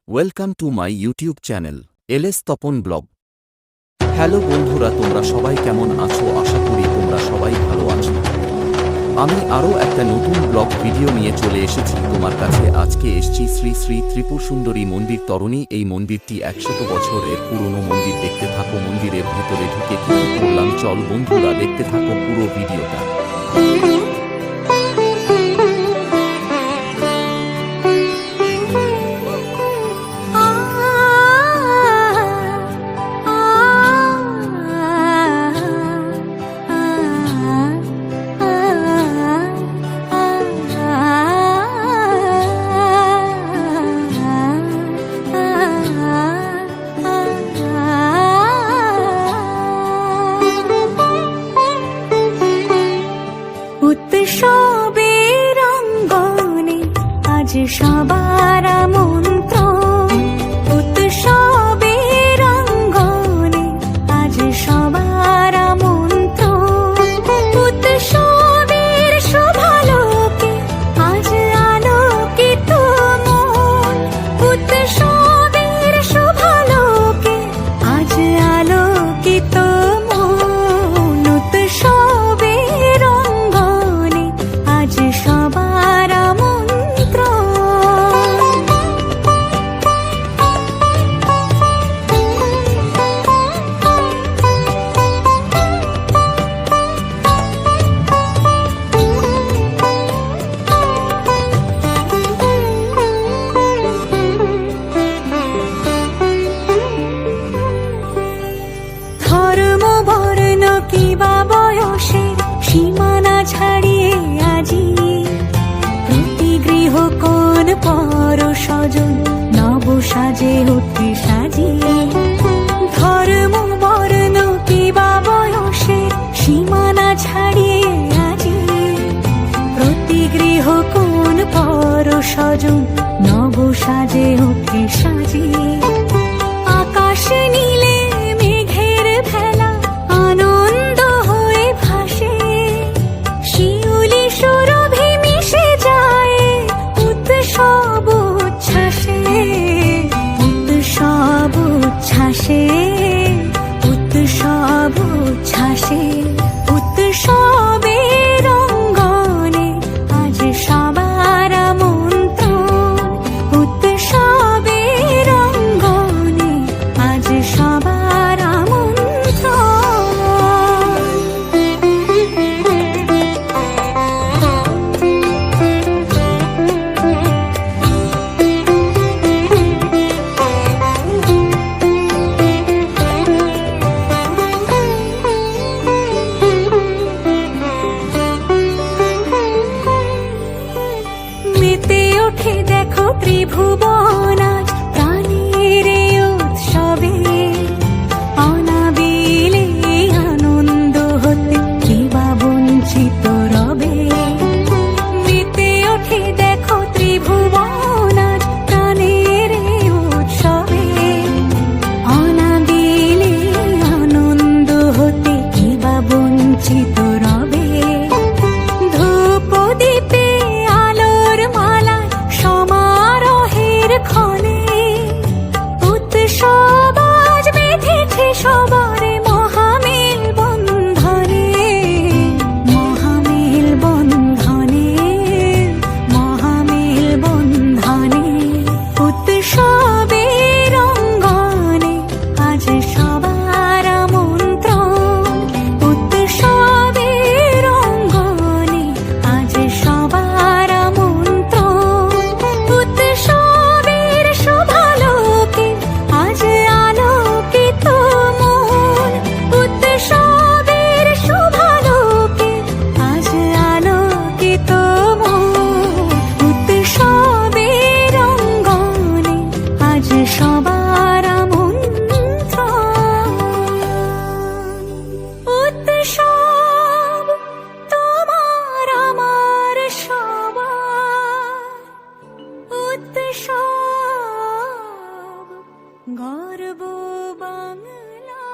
Welcome to my YouTube channel LS Tapan blog. Hello বন্ধুরা, তোমরা সবাই কেমন আছো? আশা করি তোমরা সবাই ভালো আছো। আমি আরও একটা নতুন ব্লগ ভিডিও নিয়ে চলে এসেছি তোমার কাছে। আজকে এসেছি শ্রী শ্রী ত্রিপুর সুন্দরী মন্দির তরণী। এই মন্দিরটি 100 বছরের পুরনো মন্দির। দেখতে থাকো মন্দিরের ভিতরে ঢুকে কি করলাম। চল বন্ধুরা, দেখতে থাকো পুরো ভিডিওটা। উৎসবের অঙ্গনে আজ সবার আমন্ত্রণ। উৎসবের অঙ্গনে আজ সবার আমন্ত্রণ। উৎসবের শোভালোকে আজ আলোকিত মন। উৎসবের শোভালোকে আজ আলোকিত মন। উৎসবের অঙ্গনে আজ সবার আমন্ত্রণ। ধর্ম বর্ণ কিবা বয়সের সীমানা ছাড়িয়ে আজি প্রতি গৃহ কোন পর স্বজন নব সাজে উঠে সাজিয়ে। ধর্ম বর্ণ কিবা বয়সের সীমানা ছাড়িয়ে আজি প্রতি গৃহ কোন পর স্বজন নব সাজে উঠে সাজিয়ে। আকাশে নীলে মেঘের ভেলা আনন্দ হয়ে ভাসে। শিউলি সুরভি মিশে যায় উৎসব উচ্ছ্বাসে। উৎসব উচ্ছ্বাসে, উৎসব উচ্ছ্বাসে। উৎসবের অঙ্গনে আজ সবার আমন্ত্রণ। উৎসবের অঙ্গনে আজ সবার মেতে ওঠে দেখো ত্রিভুবন আজ প্রাণের এই উৎসবে। অনাবিলে আনন্দ হতে কিবা বঞ্চিত রবে। মেতে ওঠে দেখো ত্রিভুবন আজ প্রাণের এই উৎসবে। অনাবিলে আনন্দ হতে কিবা বঞ্চিত রবে। ধূপ দীপে আলোর মালায় সমারোহের ক্ষণে উৎসব আজ বেঁধেছে সবার মহামেল বন্ধনে। মহামেল বন্ধনে, মহামেল বন্ধনে। উৎসবের অঙ্গনে আজ সবার আমন্ত্রণ। উৎসবের অঙ্গনে আজ সবার আমন্ত্রণ। উৎসবের শোভালোকে আজ আলোকিত মন। উৎসবের শোভালোকে আজ আলোকিত মন। উৎসবের অঙ্গনে আজ সবার আমন্ত্রণ। উৎসব তোমার আমার সবার। উৎসব গর্ব বাংলা।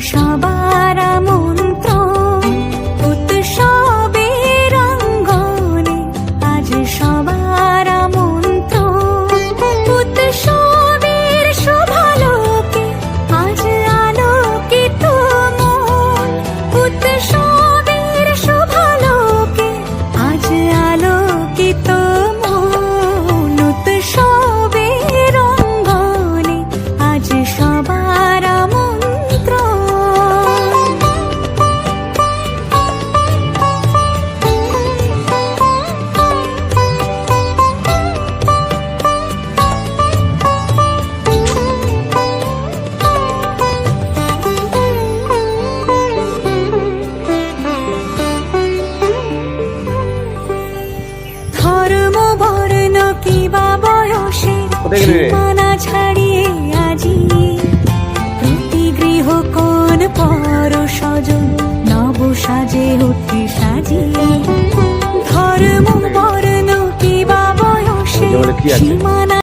সবার আমন্ত্রণ উৎসবের অঙ্গনে আজ সবার আমন্ত্রণ উৎসবের শোভালোকে আজ আলোকিত মন উৎসবের শোভালোকে আজ আলোকিত মন উৎসবের অঙ্গনে আজ সবার আমন্ত্রণ ধর্ম বর্ণ কিবা বয়সের কোথায় গেলি রে? সীমানা ছাড়িয়ে আজি প্রতি গৃহ কোন পর স্বজন নব সাজে উঠে সাজিয়ে ধর্ম বর্ণ কিবা বয়সের বলে কি আছে? সীমানা